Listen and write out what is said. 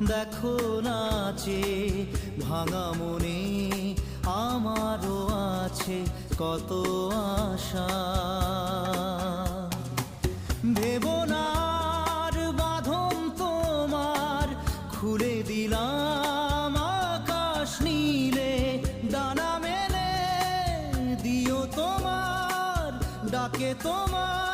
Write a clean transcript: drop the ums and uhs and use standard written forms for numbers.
দেখো নাচে ভাঙা মনে আমারও আছে কত আশা। ভেবো না আর বাঁধন তোমার, খুলে দিলাম আকাশ নীলে। ডানা মেলে দিও তোমার ডাকে তোমার